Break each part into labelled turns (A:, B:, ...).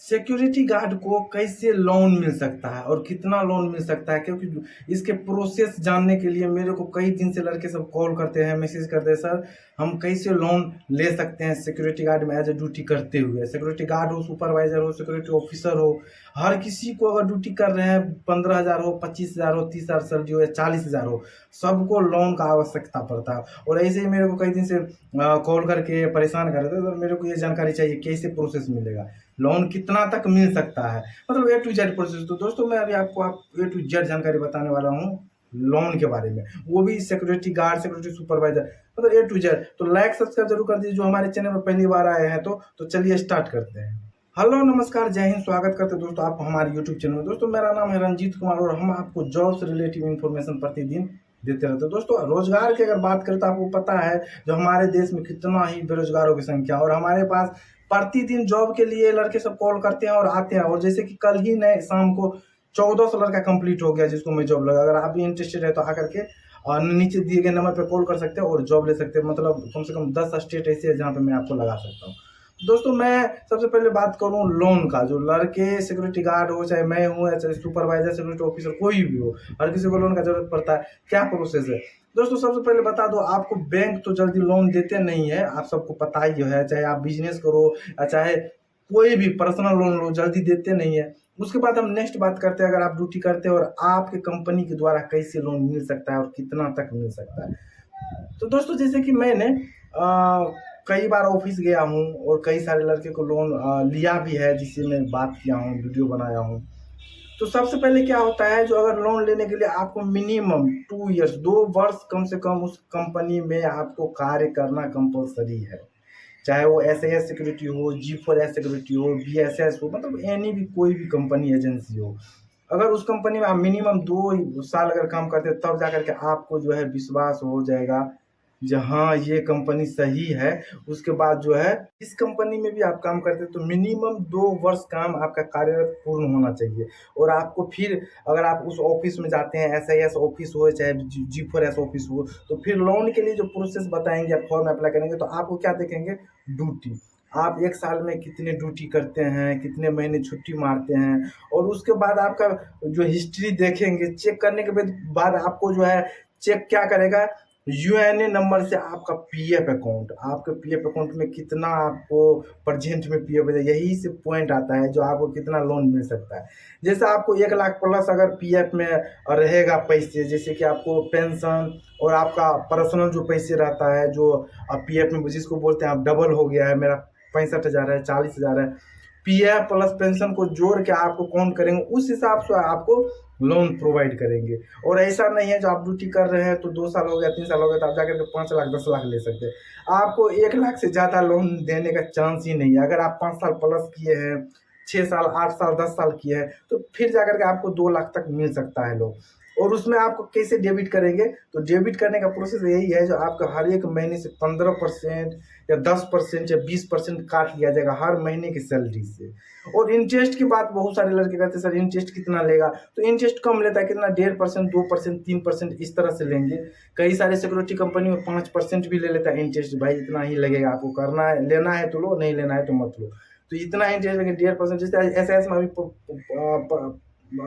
A: Security guard को कैसे loan मिल सकता है और कितना लोन मिल सकता है, क्योंकि इसके प्रोसेस जानने के लिए मेरे को कई दिन से लड़के सब कॉल करते हैं, मैसेज करते हैं, सर हम कैसे लोन ले सकते हैं सिक्योरिटी गार्ड में एज ए ड्यूटी करते हुए। सिक्योरिटी गार्ड हो, सुपरवाइजर हो, सिक्योरिटी ऑफिसर हो, हर किसी को अगर ड्यूटी कर रहे हैं 15,000 हो, 25,000 हो, 30,000 सैलरी हो या 40,000 हो, सबको लोन का आवश्यकता पड़ता है। और ऐसे ही मेरे को कई दिन से कॉल करके परेशान कर रहे थे, तो मेरे को ये जानकारी चाहिए कैसे प्रोसेस मिलेगा, लोन कितना तक मिल सकता है, मतलब ए टू जेड प्रोसेस। तो दोस्तों मैं अभी आपको ए टू जेड जानकारी बताने वाला हूँ लोन के बारे में, वो भी सिक्योरिटी गार्ड, सिक्योरिटी सुपरवाइजर, मतलब ए टू जेड। तो लाइक सब्सक्राइब जरूर कर दीजिए जो हमारे चैनल में पहली बार आए हैं। तो चलिए स्टार्ट करते हैं। हेलो नमस्कार, जय हिंद, स्वागत करते हैं दोस्तों आपको हमारे यूट्यूब चैनल में। दोस्तों मेरा नाम है रंजीत कुमार और हम आपको जॉब से रिलेटिव इन्फॉर्मेशन प्रतिदिन देते रहते हैं। दोस्तों रोजगार की अगर बात करें तो आपको पता है जो हमारे देश में कितना ही बेरोजगारों की संख्या, और हमारे पास प्रतिदिन जॉब के लिए लड़के सब कॉल करते हैं और आते हैं। और जैसे कि कल ही नए शाम को 1400 लड़का कंप्लीट हो गया जिसको मैं जॉब लगा। अगर आप भी इंटरेस्टेड है तो आकर के नीचे दिए गए नंबर पर कॉल कर सकते हैं और जॉब ले सकते हैं। मतलब कम से कम 10 स्टेट ऐसे है जहाँ पे मैं आपको लगा सकता हूँ। दोस्तों मैं सबसे पहले बात करूं लोन का। जो लड़के सिक्योरिटी गार्ड हो, चाहे मैं हूं या चाहे सुपरवाइजर, सिक्योरिटी ऑफिसर, कोई भी हो, हर किसी को लोन का जरूरत पड़ता है। क्या प्रोसेस है दोस्तों, सबसे पहले बता दो, आपको बैंक तो जल्दी लोन देते नहीं है, आप सबको पता ही है। चाहे आप बिजनेस करो या चाहे कोई भी पर्सनल लोन लो, जल्दी देते नहीं है। उसके बाद हम नेक्स्ट बात करते हैं, अगर आप ड्यूटी करते हैं और आपके कंपनी के द्वारा कैसे लोन मिल सकता है और कितना तक मिल सकता है। तो दोस्तों जैसे कि मैंने कई बार ऑफिस गया हूँ और कई सारे लड़के को लोन लिया भी है, जिससे मैं बात किया हूँ, वीडियो बनाया हूँ। तो सबसे पहले क्या होता है, जो अगर लोन लेने के लिए आपको मिनिमम 2 इयर्स, 2 वर्ष कम से कम उस कंपनी में आपको कार्य करना कंपलसरी है। चाहे वो SAS सिक्योरिटी हो, G4S सिक्योरिटी हो, BSS हो, मतलब एनी भी कोई भी कंपनी एजेंसी हो, अगर उस कंपनी में आप मिनिमम 2 साल अगर काम करते हैं तब जाकर के आपको जो है विश्वास हो जाएगा जहाँ ये कंपनी सही है। उसके बाद जो है इस कंपनी में भी आप काम करते हैं तो मिनिमम 2 वर्ष काम आपका कार्यरत पूर्ण होना चाहिए। और आपको फिर अगर आप उस ऑफिस में जाते हैं, SAS ऑफिस हो चाहे G4S ऑफिस हो, तो फिर लोन के लिए जो प्रोसेस बताएंगे, आप फॉर्म अप्लाई करेंगे तो आपको क्या देखेंगे, ड्यूटी। आप 1 साल में कितने ड्यूटी करते हैं, कितने महीने छुट्टी मारते हैं, और उसके बाद आपका जो हिस्ट्री देखेंगे। चेक करने के बाद आपको जो है चेक क्या करेगा, UNA नंबर से आपका PF अकाउंट, आपके PF अकाउंट में कितना आपको प्रेजेंट में PF है, यही से पॉइंट आता है जो आपको कितना लोन मिल सकता है। जैसे आपको 1 लाख प्लस अगर PF में रहेगा पैसे, जैसे कि आपको पेंशन और आपका पर्सनल जो पैसे रहता है, जो PF में जिसको बोलते हैं आप डबल हो गया है, मेरा 65,000 है, 40,000 है, PF प्लस पेंशन को जोड़ के आपको काउंट करेंगे, उस हिसाब से आपको लोन प्रोवाइड करेंगे। और ऐसा नहीं है जो आप ड्यूटी कर रहे हैं तो 2 साल हो गया, 3 साल हो गया तो आप जाकर के 5 लाख 10 लाख ले सकते हैं। आपको 1 लाख से ज़्यादा लोन देने का चांस ही नहीं है। अगर आप 5 साल प्लस किए हैं, 6 साल, 8 साल, 10 साल किए हैं, तो फिर जाकर के आपको 2 लाख तक मिल सकता है लोन। और उसमें आपको कैसे डेबिट करेंगे, तो डेबिट करने का प्रोसेस यही है, जो आपका हर एक महीने से 15% या 10% या 20% काट लिया जाएगा हर महीने की सैलरी से। और इंटरेस्ट की बात बहुत सारे लड़के कहते हैं, सर इंटरेस्ट कितना लेगा, तो इंटरेस्ट कम लेता है, कितना 1.5%, 2%, 3% इस तरह से लेंगे। कई सारे सिक्योरिटी कंपनी में 5% भी ले लेता है इंटरेस्ट, भाई इतना ही लगेगा, आपको करना है, लेना है तो लो, नहीं लेना है तो मत लो। तो इतना इंटरेस्ट लेंगे 1.5%। जैसे SAS में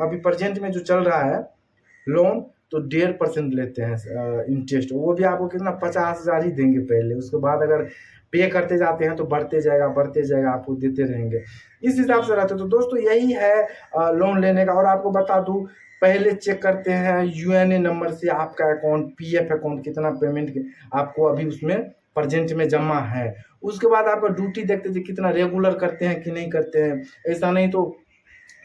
A: अभी प्रेजेंट में जो चल रहा है लोन, तो 1.5% लेते हैं इंटरेस्ट। वो भी आपको कितना 50,000 ही देंगे पहले, उसके बाद अगर पे करते जाते हैं तो बढ़ते जाएगा, आपको देते रहेंगे। इस हिसाब से रहते। तो दोस्तों यही है लोन लेने का। और आपको बता दूं, पहले चेक करते हैं UNA नंबर से आपका अकाउंट, PF अकाउंट, कितना पेमेंट आपको अभी उसमें प्रेजेंट में जमा है। उसके बाद आपका ड्यूटी देखते थे कितना रेगुलर करते हैं कि नहीं करते हैं। ऐसा नहीं तो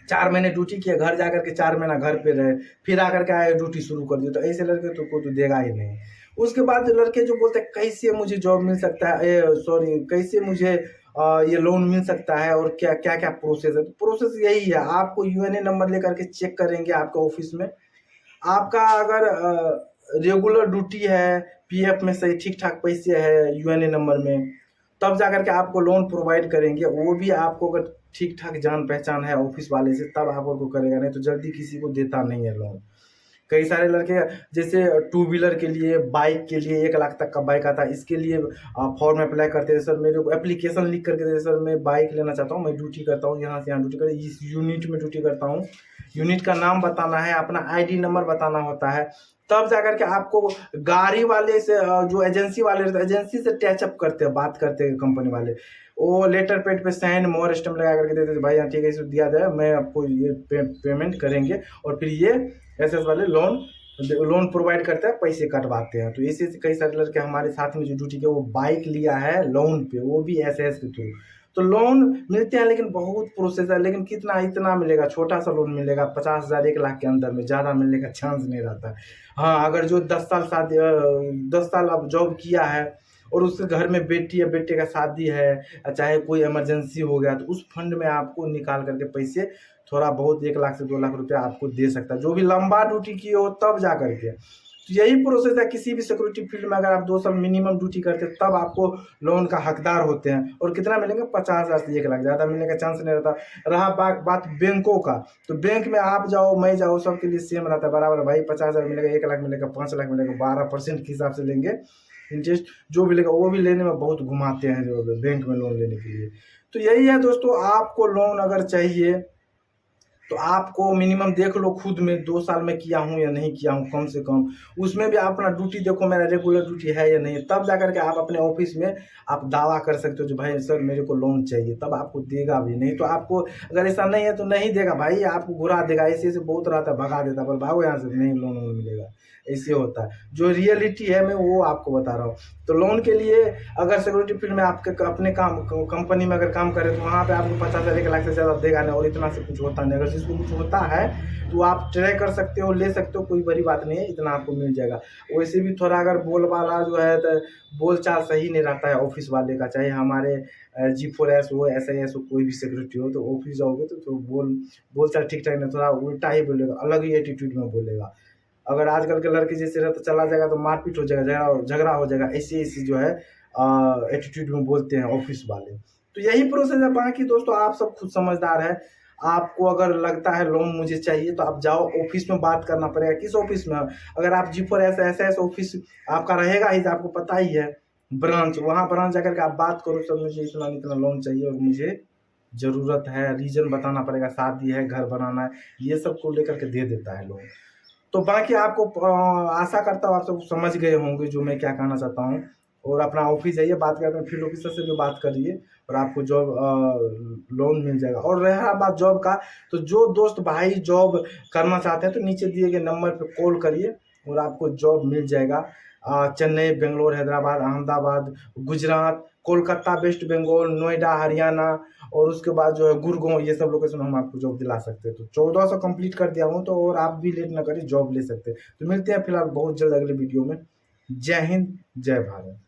A: 4 महीने ड्यूटी किए, घर जाकर के 4 महीना घर पे रहे, फिर आकर के आए ड्यूटी शुरू कर दिए, तो ऐसे लड़के तो को तो देगा ही नहीं। उसके बाद लड़के जो बोलते हैं कैसे मुझे जॉब मिल सकता है, सॉरी कैसे मुझे ये लोन मिल सकता है और क्या क्या क्या प्रोसेस है। तो प्रोसेस यही है, आपको UNA नंबर लेकर के चेक करेंगे आपका ऑफिस में। आपका अगर रेगुलर ड्यूटी है, PF में सही ठीक ठाक पैसे है UNA नंबर में, तब जाकर के आपको लोन प्रोवाइड करेंगे। वो भी आपको अगर ठीक ठाक जान पहचान है ऑफिस वाले से, तब आपको करेगा, नहीं तो जल्दी किसी को देता नहीं है लोन। कई सारे लड़के जैसे टू व्हीलर के लिए, बाइक के लिए 1 लाख तक का बाइक आता है, इसके लिए फॉर्म अप्लाई करते हैं। सर मेरे को एप्लीकेशन लिख करके दे, सर मैं बाइक लेना चाहता हूँ, मैं ड्यूटी करता हूँ, यहाँ से यहाँ ड्यूटी कर, इस यूनिट में ड्यूटी करता हूँ। यूनिट का नाम बताना है, अपना आईडी नंबर बताना होता है, तब जाकर के आपको गाड़ी वाले से जो एजेंसी वाले रहते हैं, एजेंसी से टचअप करते हैं, बात करते हैं कंपनी वाले, वो लेटर पेड पे साइन मोहर स्टम्प लगा करके देते हैं, भाई हाँ ठीक है, इसे दिया जाए, मैं आपको ये पेमेंट करेंगे, और फिर ये एसएस वाले लोन प्रोवाइड करते हैं, पैसे कटवाते हैं। तो इसी से कई सारे लड़के हमारे साथ में जो ड्यूटी के, वो बाइक लिया है लोन पे, वो भी एसएस के थ्रू। तो लोन मिलते हैं, लेकिन बहुत प्रोसेस है, लेकिन कितना इतना मिलेगा, छोटा सा लोन मिलेगा 50,000 1 लाख के अंदर में, ज़्यादा मिलने का चांस नहीं रहता। हाँ, अगर जो 10 साल अब जॉब किया है और उसके घर में बेटी या बेटे का शादी है, चाहे कोई इमरजेंसी हो गया, तो उस फंड में आपको निकाल करके पैसे थोड़ा बहुत 1 लाख से 2 लाख रुपया आपको दे सकता है, जो भी लंबा ड्यूटी किए हो तब जा करके। तो यही प्रोसेस है, किसी भी सिक्योरिटी फील्ड में अगर आप 2 साल मिनिमम ड्यूटी करते हैं तब आपको लोन का हकदार होते हैं। और कितना मिलेंगे, 50,000 से 1 लाख, ज़्यादा मिलने का चांस नहीं रहता। रहा बात बैंकों का, तो बैंक में आप जाओ मैं जाओ, सबके लिए सेम रहता है, बराबर है भाई, 50,000 मिलेगा, 1 लाख मिलेगा, 5 लाख मिलेगा, 12% के हिसाब से लेंगे इंटरेस्ट, जो भी लेगा वो भी लेने में बहुत घुमाते हैं जो बैंक में लोन लेने के लिए। तो यही है दोस्तों, आपको लोन अगर चाहिए तो आपको मिनिमम देख लो खुद में, 2 साल में किया हूँ या नहीं किया हूँ, कम से कम उसमें भी आप अपना ड्यूटी देखो, मेरा रेगुलर ड्यूटी है या नहीं, तब जाकर के आप अपने ऑफिस में आप दावा कर सकते हो जो भाई सर मेरे को लोन चाहिए, तब आपको देगा भी। नहीं तो आपको अगर ऐसा नहीं है तो नहीं देगा भाई, आपको घुरा देगा, ऐसे ऐसे बहुत रहता है, भगा देता है, बोल भागो यहाँ से, नहीं लोन वोन मिलेगा, ऐसे होता है। जो रियलिटी है मैं वो आपको बता रहा हूँ। तो लोन के लिए अगर सिक्योरिटी फील्ड में आपके अपने काम कंपनी में अगर काम करें तो वहाँ पे आपको 50,000 1 लाख से ज़्यादा देगा नहीं, और इतना से कुछ होता नहीं। अगर जिसको कुछ होता है तो आप ट्राई कर सकते हो, ले सकते हो, कोई बड़ी बात नहीं है, इतना आपको मिल जाएगा। वैसे भी थोड़ा अगर बोल वाला जो है तो बोल चाल सही नहीं रहता है ऑफिस वाले का, चाहे हमारे G4S हो, SAS हो, कोई भी सिक्योरिटी हो, तो ऑफिस जाओगे तो बोल चाल ठीक ठाक नहीं, थोड़ा उल्टा ही बोलेगा, अलग ही एटीट्यूड में बोलेगा। अगर आजकल के लड़के जैसे रहते चला जाएगा तो मारपीट हो जाएगा, झगड़ा हो जाएगा, ऐसे जो है एटीट्यूड में बोलते हैं ऑफिस वाले। तो यही प्रोसेस है। बाकी दोस्तों आप सब खुद समझदार है, आपको अगर लगता है लोन मुझे चाहिए तो आप जाओ, ऑफिस में बात करना पड़ेगा। किस ऑफिस में, अगर आप G4S SAS ऑफिस आपका रहेगा ही, आपको पता ही है, ब्रांच, वहाँ ब्रांच जाकर के आप बात करो, सर मुझे इतना इतना लोन चाहिए और मुझे ज़रूरत है, रीज़न बताना पड़ेगा, शादी है, घर बनाना है, ये सब को लेकर के दे देता है लोन। तो बाकी आपको आशा करता हूँ आप सब समझ गए होंगे जो मैं क्या कहना चाहता हूँ। और अपना ऑफिस जाइए, बात करते हैं, फील्ड ऑफिसर से भी बात करिए और आपको जॉब लोन मिल जाएगा। और रहा बात जॉब का, तो जो दोस्त भाई जॉब करना चाहते हैं तो नीचे दिए गए नंबर पे कॉल करिए और आपको जॉब मिल जाएगा। चेन्नई, बेंगलोर, हैदराबाद, अहमदाबाद, गुजरात, कोलकाता, वेस्ट बंगाल, नोएडा, हरियाणा, और उसके बाद जो है गुड़गांव, ये सब लोकेशन हम आपको जॉब दिला सकते हैं। तो 1400 कंप्लीट कर दिया हूँ, तो और आप भी लेट ना करिए, जॉब ले सकते हैं। तो मिलते हैं फिलहाल बहुत जल्द अगले वीडियो में। जय हिंद, जय भारत।